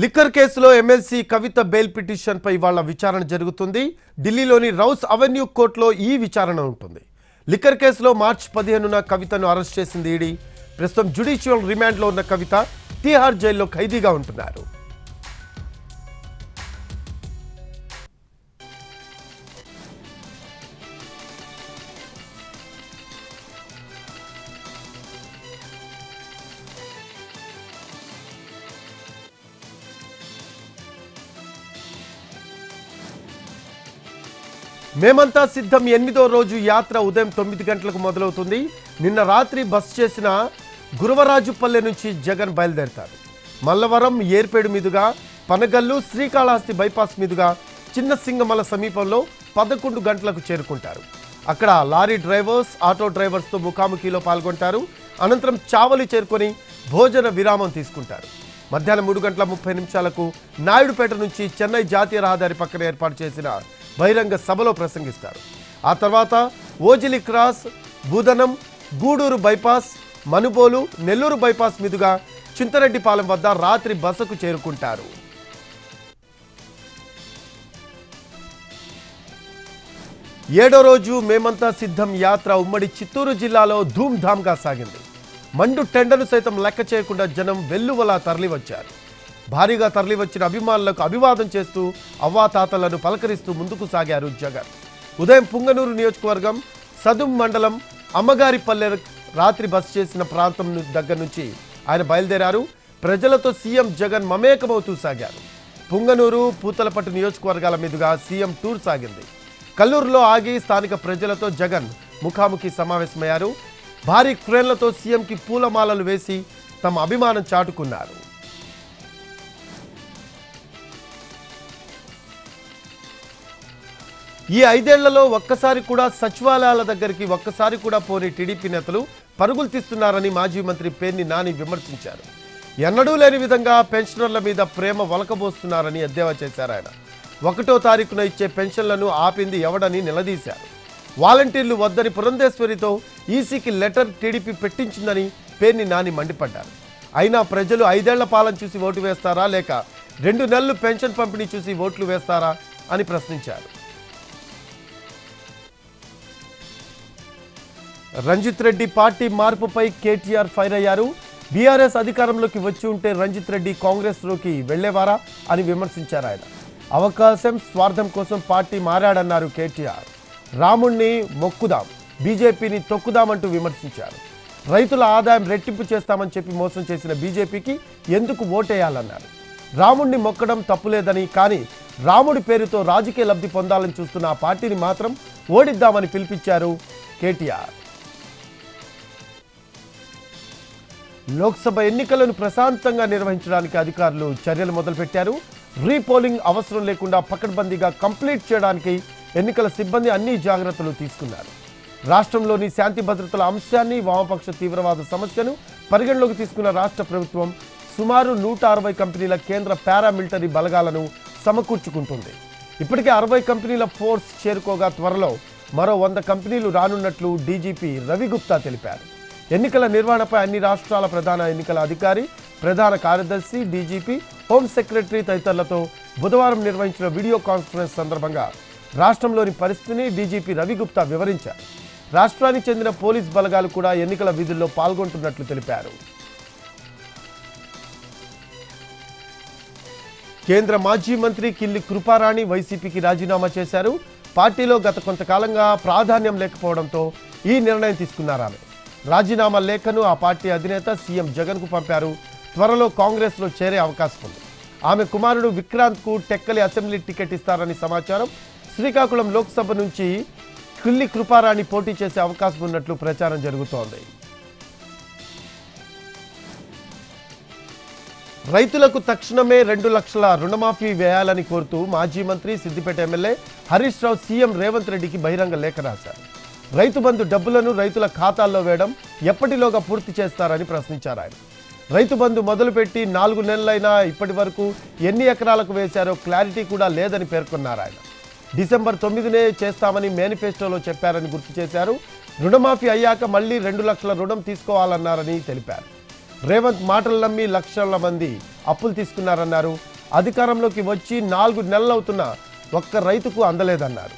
Liquor కేసులో MLC కవిత bail పిటిషన్పై ఇవాళ విచారణ జరుగుతుంది. ఢిల్లీలోని రౌస్ అవెన్యూ కోర్టులో ఈ విచారణ ఉంటుంది. లిక్కర్ కేసులో మార్చి 15న కవితను అరెస్ట్ చేసింది ఈడీ. ప్రస్తుతం జ్యుడిషియల్ రిమాండ్లో ఉన్న కవిత తిహార్ జైల్లో ఖైదీగా ఉంటున్నారు. మేమంతా సిద్ధం 8వ రోజు యాత్ర ఉదయం 9 గంటలకు మొదలవుతుంది. నిన్న రాత్రి బస్ చేసిన గురవరాజుపల్లె నుంచి జగన్ బయలుదేరతారు. మల్లవరం ఏర్పేడు మీదుగా పనగల్లు శ్రీకాళహస్తి బైపాస్ మీదుగా చిన్న సింగమల సమీపంలో 11 గంటలకు చేరుకుంటారు. అక్కడ లారీ డ్రైవర్స్ ఆటో డ్రైవర్స్తో ముఖాముఖిలో పాల్గొంటారు. అనంతరం చావలి చేరుకొని భోజన విరామం తీసుకుంటారు. మధ్యాహ్నం 3:30 నాయుడుపేట నుంచి చెన్నై జాతీయ రహదారి పక్కన ఏర్పాటు చేసిన బహిరంగ సభలో ప్రసంగిస్తారు. ఆ తర్వాత Ojili cross, Budanam, Gudur bypass, Manubolu, Nellore bypass మీదుగా చింతరెడ్డిపాలెం వద్ద రాత్రి బసకు చేరుకుంటారు. ఏడో రోజు మేమంతా సిద్ధం యాత్ర ఉమ్మడి చిత్తూరు జిల్లాలో ధూమ్ధామ్గా సాగింది. మండు టెండను సైతం లెక్క చేయకుండా జనం వెల్లువలా తరలివచ్చారు. భారీగా తరలివచ్చిన అభిమానులకు అభివాదం చేస్తూ అవ్వాతాతలను పలకరిస్తూ ముందుకు సాగారు జగన్. ఉదయం పుంగనూరు నియోజకవర్గం సదుం మండలం అమ్మగారిపల్లె రాత్రి బస చేసిన ప్రాంతం దగ్గర నుంచి ఆయన బయలుదేరారు. ప్రజలతో సీఎం జగన్ మమేకమవుతూ సాగారు. పుంగనూరు, పూతలపట్టు నియోజకవర్గాల మీదుగా సీఎం టూర్ సాగింది. కల్లూరులో ఆగి స్థానిక ప్రజలతో జగన్ ముఖాముఖి సమావేశమయ్యారు. భారీ క్రేన్లతో సీఎంకి పూలమాలలు వేసి తమ అభిమానం చాటుకున్నారు. ఈ 5 ఏళ్లలో ఒక్కసారి కూడా సచివాలయాల దగ్గరికి ఒక్కసారి కూడా పోని టీడీపీ నేతలు పరుగులు తీస్తున్నారని మాజీ మంత్రి పేర్ని నాని విమర్శించారు. ఎన్నడూ లేని విధంగా పెన్షనర్ల మీద ప్రేమ వలకబోస్తున్నారని ఎద్దేవా చేశారు. ఆయన 1వ తారీఖున ఇచ్చే పెన్షన్లను ఆపింది ఎవడని నిలదీశారు. వాలంటీర్లు వద్దని పురంధేశ్వరితో ఈసీకి లెటర్ టీడీపీ పెట్టించిందని పేర్ని నాని మండిపడ్డారు. అయినా ప్రజలు 5 ఏళ్ల పాలన చూసి ఓటు వేస్తారా లేక 2 నెలలు పెన్షన్ పంపిణీ చూసి ఓట్లు వేస్తారా అని ప్రశ్నించారు. రంజిత్ రెడ్డి పార్టీ మార్పుపై కేటీఆర్ ఫైర్ అయ్యారు. బీఆర్ఎస్ అధికారంలోకి వచ్చి ఉంటే రంజిత్ రెడ్డి కాంగ్రెస్లోకి వెళ్లేవారా అని విమర్శించారు. ఆయన అవకాశం స్వార్థం కోసం పార్టీ మారాడన్నారు కేటీఆర్. రాముణ్ణి మొక్కుదాం, బీజేపీని తొక్కుదామంటూ విమర్శించారు. రైతుల ఆదాయం రెట్టింపు చేస్తామని చెప్పి మోసం చేసిన బీజేపీకి ఎందుకు ఓటేయాలన్నారు. రాముణ్ణి మొక్కడం తప్పులేదని, కానీ రాముడి పేరుతో రాజకీయ లబ్ధి పొందాలని చూస్తున్న ఆ పార్టీని మాత్రం ఓడిద్దామని పిలిపించారు కేటీఆర్. లోక్సభ ఎన్నికలను ప్రశాంతంగా నిర్వహించడానికి అధికారులు చర్యలు మొదలుపెట్టారు. రీపోలింగ్ అవసరం లేకుండా పకడ్బందీగా కంప్లీట్ చేయడానికి ఎన్నికల సిబ్బంది అన్ని జాగ్రత్తలు తీసుకున్నారు. రాష్ట్రంలోని శాంతి భద్రతల అంశాన్ని, వామపక్ష తీవ్రవాద సమస్యను పరిగణలోకి తీసుకున్న రాష్ట్ర ప్రభుత్వం సుమారు 160 కంపెనీల కేంద్ర పారామిలిటరీ బలగాలను సమకూర్చుకుంటుంది. ఇప్పటికే 60 కంపెనీల ఫోర్స్ చేరుకోగా త్వరలో మరో 100 కంపెనీలు రానున్నట్లు డీజీపీ రవిగుప్తా తెలిపారు. ఎన్నికల నిర్వహణపై అన్ని రాష్ట్రాల ప్రధాన ఎన్నికల అధికారి, ప్రధాన కార్యదర్శి, డీజీపీ, హోం సెక్రటరీ తదితరులతో బుధవారం నిర్వహించిన వీడియో కాన్ఫరెన్స్ సందర్భంగా రాష్ట్రంలోని పరిస్థితిని డీజీపీ రవిగుప్తా వివరించారు. రాష్ట్రానికి చెందిన పోలీస్ బలగాలు కూడా ఎన్నికల విధుల్లో పాల్గొంటున్నట్లు తెలిపారు. కేంద్ర మాజీ మంత్రి కిల్లి కృపారాణి వైసీపీకి రాజీనామా చేశారు. పార్టీలో గత కొంతకాలంగా ప్రాధాన్యం లేకపోవడంతో ఈ నిర్ణయం తీసుకున్నారు. ఆమె రాజీనామా లేఖను ఆ పార్టీ అధినేత సీఎం జగన్కు పంపారు. త్వరలో కాంగ్రెస్లో చేరే అవకాశం ఉంది. ఆమె కుమారుడు విక్రాంత్కు టెక్కలి అసెంబ్లీ టికెట్ ఇస్తారని సమాచారం. శ్రీకాకుళం లోక్సభ నుంచి కిల్లి కృపారాణి పోటీ చేసే అవకాశం ఉన్నట్లు ప్రచారం జరుగుతోంది. రైతులకు తక్షణమే 2 లక్షల రుణమాఫీ వేయాలని కోరుతూ మాజీ మంత్రి సిద్దిపేట ఎమ్మెల్యే హరీష్ రావు సీఎం రేవంత్ రెడ్డికి బహిరంగ లేఖ రాశారు. రైతు బంధు డబ్బులను రైతుల ఖాతాల్లో వేయడం ఎప్పటిలోగా పూర్తి చేస్తారని ప్రశ్నించారు. ఆయన రైతు బంధు మొదలుపెట్టి 4 నెలలైనా ఇప్పటి వరకు ఎన్ని ఎకరాలకు వేశారో క్లారిటీ కూడా లేదని పేర్కొన్నారు. ఆయన డిసెంబర్ 9నే చేస్తామని మేనిఫెస్టోలో చెప్పారని గుర్తు చేశారు. రుణమాఫీ అయ్యాక మళ్లీ 2 లక్షల రుణం తీసుకోవాలన్నారని తెలిపారు. రేవంత్ మాటలు నమ్మి లక్షల మంది అప్పులు తీసుకున్నారన్నారు. అధికారంలోకి వచ్చి 4 నెలలవుతున్నా ఒక్క రైతుకు అందలేదన్నారు.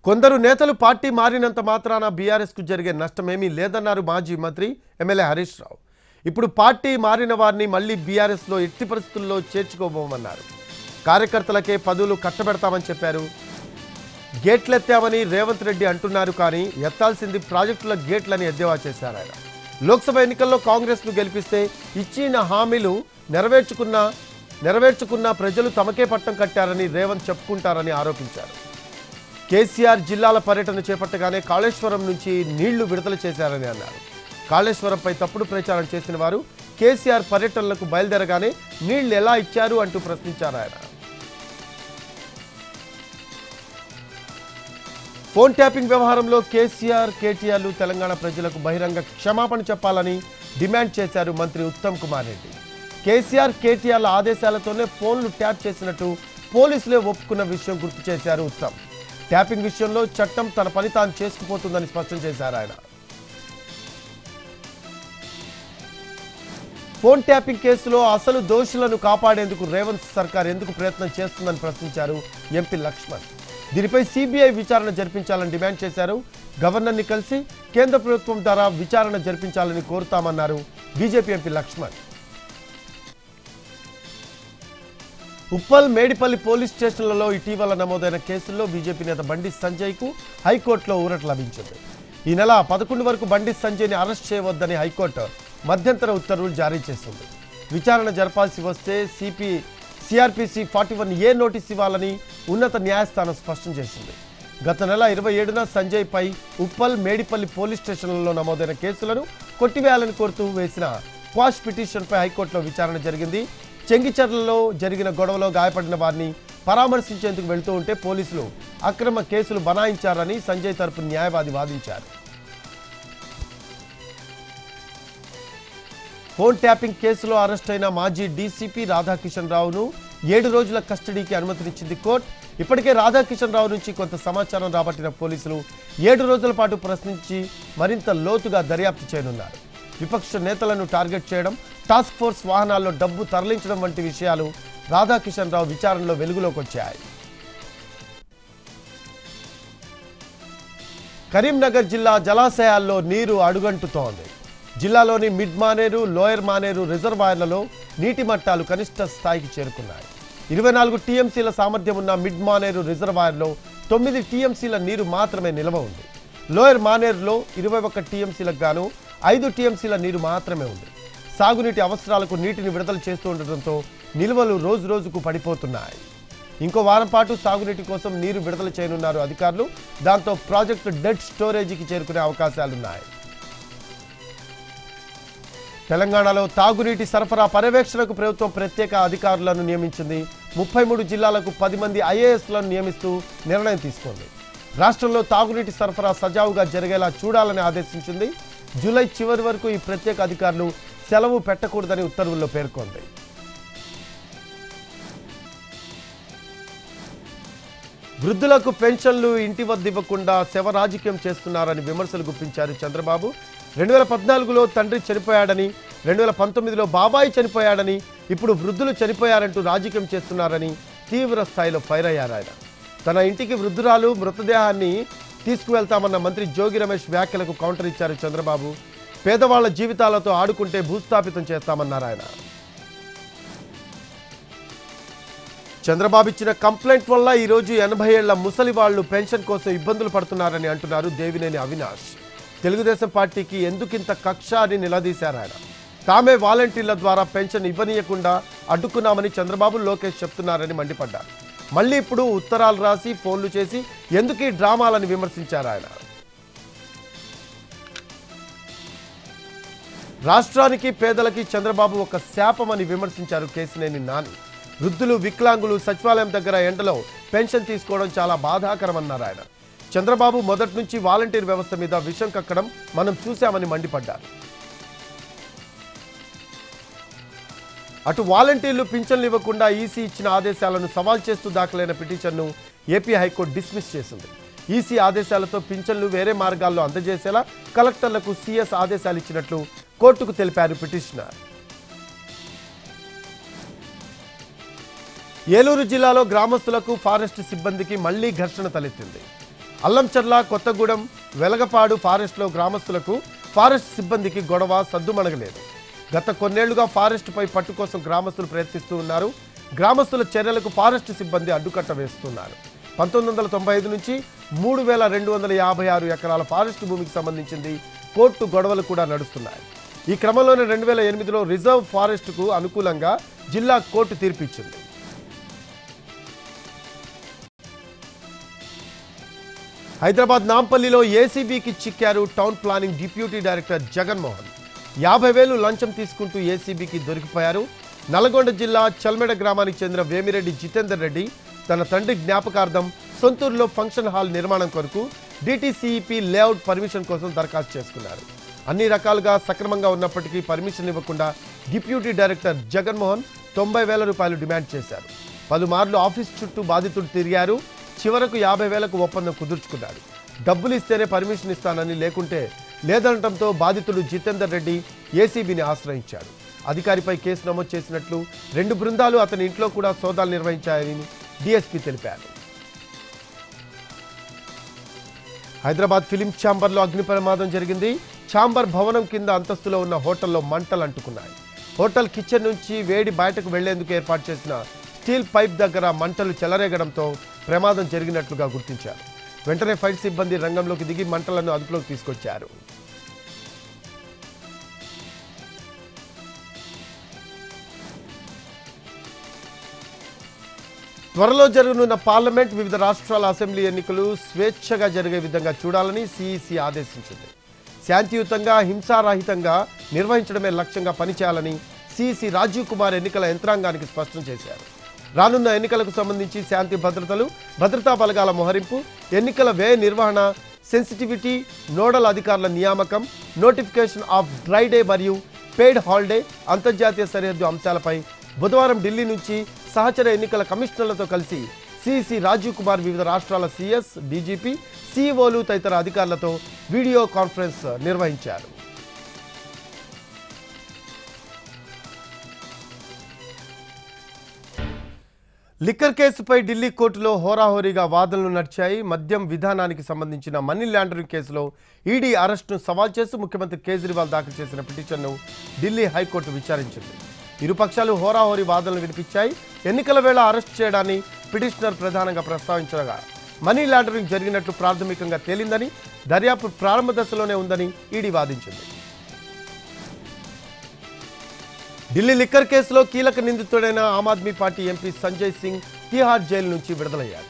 కొందరు నేతలు పార్టీ మారినంత మాత్రాన బీఆర్ఎస్కు జరిగే నష్టమేమీ లేదన్నారు మాజీ మంత్రి ఎమ్మెల్యే హరీష్ రావు. ఇప్పుడు పార్టీ మారిన వారిని మళ్లీ బీఆర్ఎస్లో ఎట్టి పరిస్థితుల్లో చేర్చుకోబోమన్నారు. కార్యకర్తలకే పదవులు కట్టబెడతామని చెప్పారు. గేట్లెత్తామని రేవంత్ రెడ్డి అంటున్నారు, కానీ ఎత్తాల్సింది ప్రాజెక్టుల గేట్లని ఎద్దేవా చేశారు ఆయన. లోక్సభ ఎన్నికల్లో కాంగ్రెస్ను గెలిపిస్తే ఇచ్చిన హామీలు నెరవేర్చుకున్న ప్రజలు తమకే పట్టం కట్టారని రేవంత్ చెప్పుకుంటారని ఆరోపించారు. కేసీఆర్ జిల్లాల పర్యటన చేపట్టగానే కాళేశ్వరం నుంచి నీళ్లు విడుదల చేశారని అన్నారు. కాళేశ్వరంపై తప్పుడు ప్రచారం చేసిన వారు కేసీఆర్ పర్యటనలకు బయలుదేరగానే నీళ్లు ఎలా ఇచ్చారు అంటూ ప్రశ్నించారు ఆయన. ఫోన్ ట్యాపింగ్ వ్యవహారంలో కేసీఆర్, కేటీఆర్లు తెలంగాణ ప్రజలకు బహిరంగ క్షమాపణ చెప్పాలని డిమాండ్ చేశారు మంత్రి ఉత్తమ్ కుమార్ రెడ్డి. కేసీఆర్, కేటీఆర్ల ఆదేశాలతోనే ఫోన్లు ట్యాప్ చేసినట్టు పోలీసులే ఒప్పుకున్న విషయం గుర్తు చేశారు ఉత్తమ్. ట్యాపింగ్ విషయంలో చట్టం తన పని తాను చేసుకుపోతుందని స్పష్టం చేశారు ఆయన. ఫోన్ ట్యాపింగ్ కేసులో అసలు దోషులను కాపాడేందుకు రేవంత్ సర్కార్ ఎందుకు ప్రయత్నం చేస్తుందని ప్రశ్నించారు ఎంపీ లక్ష్మణ్. దీనిపై సిబిఐ విచారణ జరిపించాలని డిమాండ్ చేశారు. గవర్నర్ని కలిసి కేంద్ర ప్రభుత్వం ద్వారా విచారణ జరిపించాలని కోరుతామన్నారు BJP MP Laxman. Uppal, Medipally police స్టేషన్లలో ఇటీవల నమోదైన కేసుల్లో బీజేపీ నేత బండి సంజయ్కు హైకోర్టులో ఊరట లభించింది. ఈ నెల 11 వరకు బండి సంజయ్ని అరెస్ట్ చేయవద్దని హైకోర్టు మధ్యంతర ఉత్తర్వులు జారీ చేస్తుంది. విచారణ జరపాల్సి వస్తే సిఆర్పిసి 41A నోటీస్ ఇవ్వాలని ఉన్నత న్యాయస్థానం స్పష్టం చేసింది. గత నెల 27న సంజయ్పై ఉప్పల్, మేడిపల్లి పోలీస్ స్టేషన్లలో నమోదైన కేసులను కొట్టివేయాలని కోరుతూ వేసిన క్వాష్ పిటిషన్పై హైకోర్టులో విచారణ జరిగింది. చెంగిచెర్లలో జరిగిన గొడవలో గాయపడిన వారిని పరామర్శించేందుకు వెళ్తూ ఉంటే పోలీసులు అక్రమ కేసులు బనాయించారని సంజయ్ తరపు న్యాయవాది వాదించారు. ఫోన్ ట్యాపింగ్ కేసులో అరెస్ట్ అయిన మాజీ డీసీపీ రాధాకిషన్ రావును 7 రోజుల కస్టడీకి అనుమతినిచ్చింది కోర్టు. ఇప్పటికే రాధాకిషన్ రావు నుంచి కొంత సమాచారం రాబట్టిన పోలీసులు 7 రోజుల పాటు ప్రశ్నించి మరింత లోతుగా దర్యాప్తు చేయనున్నారు. విపక్ష నేతలను టార్గెట్ చేయడం, టాస్క్ ఫోర్స్ వాహనాల్లో డబ్బు తరలించడం వంటి విషయాలు రాధాకిషన్ రావు విచారణలో వెలుగులోకి వచ్చాయి. కరీంనగర్ జిల్లా జలాశయాల్లో నీరు అడుగంటుతోంది. జిల్లాలోని మిడ్ మానేరు, లోయర్ మానేరు రిజర్వాయర్లలో నీటి మట్టాలు కనిష్ట స్థాయికి చేరుకున్నాయి. 24 టీఎంసీల సామర్థ్యం ఉన్న మిడ్ మానేరు రిజర్వాయర్లో 9 టీఎంసీల నీరు మాత్రమే నిల్వ ఉంది. లోయర్ మానేరులో 21 టీఎంసీలకు గాను 5 టీఎంసీల నీరు మాత్రమే ఉంది. సాగునీటి అవసరాలకు నీటిని విడుదల చేస్తూ ఉండటంతో నిల్వలు రోజు రోజుకు పడిపోతున్నాయి. ఇంకో వారం పాటు సాగునీటి కోసం నీరు విడుదల చేయనున్నారు అధికారులు. దాంతో ప్రాజెక్టు డెడ్ స్టోరేజీకి చేరుకునే అవకాశాలున్నాయి. తెలంగాణలో తాగునీటి సరఫరా పర్యవేక్షణకు ప్రభుత్వం ప్రత్యేక అధికారులను నియమించింది. 33 జిల్లాలకు 10 మంది ఐఏఎస్లను నియమిస్తూ నిర్ణయం తీసుకుంది. రాష్ట్రంలో తాగునీటి సరఫరా సజావుగా జరిగేలా చూడాలని ఆదేశించింది. జూలై చివరి వరకు ఈ ప్రత్యేక అధికారులు సెలవు పెట్టకూడదని ఉత్తర్వుల్లో పేర్కొంది. వృద్ధులకు పెన్షన్లు ఇంటి వద్ద ఇవ్వకుండా శవ రాజకీయం చేస్తున్నారని విమర్శలు గుప్పించారు చంద్రబాబు. 2014లో తండ్రి చనిపోయాడని, 2019లో బాబాయి చనిపోయాడని, ఇప్పుడు వృద్ధులు చనిపోయారంటూ రాజకీయం చేస్తున్నారని తీవ్ర స్థాయిలో ఫైర్ అయ్యారు ఆయన. తన ఇంటికి వృద్ధురాలు మృతదేహాన్ని తీసుకువెళ్తామన్న మంత్రి జోగి రమేష్ వ్యాఖ్యలకు కౌంటర్ ఇచ్చారు చంద్రబాబు. పేదవాళ్ల జీవితాలతో ఆడుకుంటే భూస్థాపితం చేస్తామన్నారు ఆయన. చంద్రబాబు ఇచ్చిన కంప్లైంట్ వల్ల ఈరోజు 80 ఏళ్ల ముసలి వాళ్లు పెన్షన్ కోసం ఇబ్బందులు పడుతున్నారని అంటున్నారు దేవినేని అవినాష్. తెలుగుదేశం పార్టీకి ఎందుకింత కక్ష అని నిలదీశారు ఆయన. తామే వాలంటీర్ల ద్వారా పెన్షన్ ఇవ్వనీయకుండా అడ్డుకున్నామని చంద్రబాబు, లోకేష్ చెప్తున్నారని మండిపడ్డారు. మళ్ళీ ఇప్పుడు ఉత్తరాలు రాసి ఫోన్లు చేసి ఎందుకు ఈ డ్రామాలని విమర్శించారు ఆయన. రాష్ట్రానికి, పేదలకి చంద్రబాబు ఒక శాపమని విమర్శించారు కేసినేని నాని. వృద్ధులు, వికలాంగులు సచివాలయం దగ్గర ఎండలో పెన్షన్ తీసుకోవడం చాలా బాధాకరమన్నారు ఆయన. చంద్రబాబు మొదటి నుంచి వాలంటీర్ వ్యవస్థ మీద విషం కక్కడం మనం చూశామని మండిపడ్డారు. అటు వాలంటీర్లు పింఛన్లు ఇవ్వకుండా ఈసీ ఇచ్చిన ఆదేశాలను సవాల్ చేస్తూ దాఖలైన పిటిషన్ను ఏపీ హైకోర్టు డిస్మిస్ చేసింది. ఈసీ ఆదేశాలతో పింఛన్లు వేరే మార్గాల్లో అందజేసేలా కలెక్టర్లకు సీఎస్ ఆదేశాలు ఇచ్చినట్లు కోర్టుకు తెలిపారు పిటిషనర్. ఏలూరు జిల్లాలో గ్రామస్తులకు ఫారెస్ట్ సిబ్బందికి మళ్లీ ఘర్షణ తలెత్తింది. అల్లంచర్ల, కొత్తగూడెం, వెలగపాడు ఫారెస్ట్లో గ్రామస్తులకు ఫారెస్ట్ సిబ్బందికి గొడవ సద్దుమణగలేదు. గత కొన్నేళ్లుగా ఫారెస్ట్పై పట్టు కోసం గ్రామస్తులు ప్రయత్నిస్తూ ఉన్నారు. గ్రామస్తుల చర్యలకు ఫారెస్ట్ సిబ్బంది అడ్డుకట్ట వేస్తున్నారు. 1995 నుంచి 3256 ఎకరాల ఫారెస్ట్ భూమికి సంబంధించింది కోర్టు గొడవలు కూడా నడుస్తున్నాయి. ఈ క్రమంలోనే 2008లో రిజర్వ్ ఫారెస్ట్కు అనుకూలంగా జిల్లా కోర్టు తీర్పిచ్చింది. హైదరాబాద్ నాంపల్లిలో ఏసీబీకి చిక్కారు town planning deputy director Jaganmohan. 50,000 లంచం తీసుకుంటూ ఏసీబీకి దొరికిపోయారు. నల్గొండ జిల్లా చల్మెడ గ్రామానికి చెందిన వేమిరెడ్డి జితేందర్ రెడ్డి తన తండ్రి జ్ఞాపకార్థం సొంతూరులో ఫంక్షన్ హాల్ నిర్మాణం కొరకు డిటిసిఈపి లేఅవుట్ పర్మిషన్ కోసం దరఖాస్తు చేసుకున్నారు. అన్ని రకాలుగా సక్రమంగా ఉన్నప్పటికీ పర్మిషన్ ఇవ్వకుండా డిప్యూటీ డైరెక్టర్ జగన్మోహన్ 90,000 రూపాయలు డిమాండ్ చేశారు. పలుమార్లు ఆఫీస్ చుట్టూ బాధితులు తిరిగారు. చివరకు 50,000కు ఒప్పందం కుదుర్చుకున్నాడు. డబ్బులు ఇస్తేనే పర్మిషన్ ఇస్తానని, లేకుంటే లేదనటంతో బాధితుడు జితేందర్ రెడ్డి ఏసీబీని ఆశ్రయించాడు. అధికారిపై కేసు నమోదు చేసినట్లు 2 బృందాలు అతని ఇంట్లో కూడా సోదాలు నిర్వహించాయని డీఎస్పీ తెలిపారు. హైదరాబాద్ ఫిలిం ఛాంబర్లో అగ్ని ప్రమాదం జరిగింది. ఛాంబర్ భవనం కింద అంతస్తులో ఉన్న హోటల్లో మంటలు అంటుకున్నాయి. హోటల్ కిచెన్ నుంచి వేడి బయటకు వెళ్లేందుకు ఏర్పాటు చేసిన స్టీల్ పైప్ దగ్గర మంటలు చెలరేగడంతో ప్రమాదం జరిగినట్లుగా గుర్తించారు. వెంటనే ఫైర్ సిబ్బంది రంగంలోకి దిగి మంటలను అదుపులోకి తీసుకొచ్చారు. త్వరలో జరగనున్న పార్లమెంట్, వివిధ రాష్ట్రాల అసెంబ్లీ ఎన్నికలు స్వేచ్ఛగా జరిగే విధంగా చూడాలని సిఈసి ఆదేశించింది. శాంతియుతంగా, హింసారహితంగా నిర్వహించడమే లక్ష్యంగా పనిచేయాలని సిఈసి రాజీవ్ కుమార్ ఎన్నికల యంత్రాంగానికి స్పష్టం చేశారు. రానున్న ఎన్నికలకు సంబంధించి శాంతి భద్రతలు, భద్రతా బలగాల మోహరింపు, ఎన్నికల వ్యయ నిర్వహణ, సెన్సిటివిటీ, నోడల్ అధికారుల నియామకం, నోటిఫికేషన్ ఆఫ్ డ్రై డే మరియు పెయిడ్ హాలిడే, అంతర్జాతీయ సరిహద్దు అంశాలపై బుధవారం ఢిల్లీ నుంచి సహచర ఎన్నికల కమిషనర్లతో కలిసి సిఈసి రాజీవ్ కుమార్ వివిధ రాష్ట్రాల సీఎస్, డీజీపీ, సీఈఓలు తదితర అధికారులతో వీడియో కాన్ఫరెన్స్ నిర్వహించారు. లిక్కర్ కేసుపై ఢిల్లీ కోర్టులో హోరాహోరీగా వాదనలు నడిచాయి. మద్యం విధానానికి సంబంధించిన మనీ లాండరింగ్ కేసులో ఈడీ అరెస్టును సవాల్ చేస్తూ ముఖ్యమంత్రి కేజ్రీవాల్ దాఖలు చేసిన పిటిషన్ను ఢిల్లీ హైకోర్టు విచారించింది. ఇరుపక్షాలు హోరాహోరీ వాదనలు వినిపించాయి. ఎన్నికల వేళ అరెస్ట్ చేయడాన్ని పిటిషనర్ ప్రధానంగా ప్రస్తావించగా మనీ లాండరింగ్ జరిగినట్లు ప్రాథమికంగా తేలిందని, దర్యాప్తు ప్రారంభ దశలోనే ఉందని ఈడీ వాదించింది. ఢిల్లీ లిక్కర్ కేసులో కీలక నిందితుడైన Aam Aadmi party MP Sanjay Singh Tihar jail నుంచి విడుదలయ్యారు.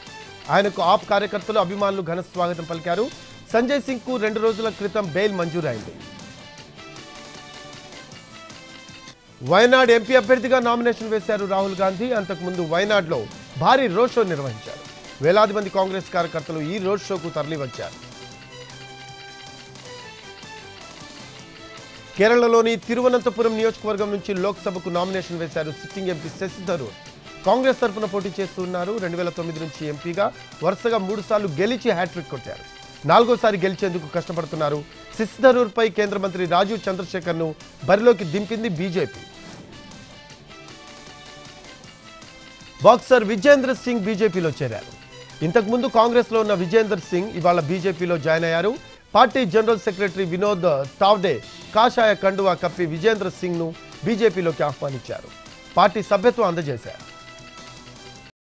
ఆయనకు ఆప్ కార్యకర్తలు, అభిమానులు ఘన స్వాగతం పలికారు. సంజయ్ సింగ్ కు 2 రోజుల క్రితం బెయిల్ మంజూరైంది. వయనాడ్ ఎంపీ అభ్యర్థిగా నామినేషన్ వేశారు రాహుల్ గాంధీ. అంతకుముందు వయనాడ్లో భారీ రోడ్ షో నిర్వహించారు. వేలాది మంది కాంగ్రెస్ కార్యకర్తలు ఈ రోడ్ షోకు తరలివచ్చారు. కేరళలోని తిరువనంతపురం నియోజకవర్గం నుంచి లోక్సభకు నామినేషన్ వేశారు సిట్టింగ్ ఎంపీ శశి థరూర్. కాంగ్రెస్ తరఫున పోటీ చేస్తున్నారు. 2009 నుంచి ఎంపీగా వరుసగా 3 సార్లు గెలిచి హ్యాట్రిక్ కొట్టారు. 4వ సారి గెలిచేందుకు కష్టపడుతున్నారు. శశి థరూర్ పై కేంద్ర మంత్రి రాజీవ్ చంద్రశేఖర్ ను బరిలోకి దింపింది బీజేపీ. బాక్సర్ విజేంద్ర సింగ్ బీజేపీలో చేరారు. ఇంతకుముందు కాంగ్రెస్లో ఉన్న విజేందర్ సింగ్ ఇవాళ బీజేపీలో జాయిన్ అయ్యారు. Party general secretary Vinod Tawde కాషాయ కండువా కప్పి విజేంద్ర సింగ్ ను బీజేపీలోకి ఆహ్వానించారు. పార్టీ సభ్యత్వం అందజేశారు.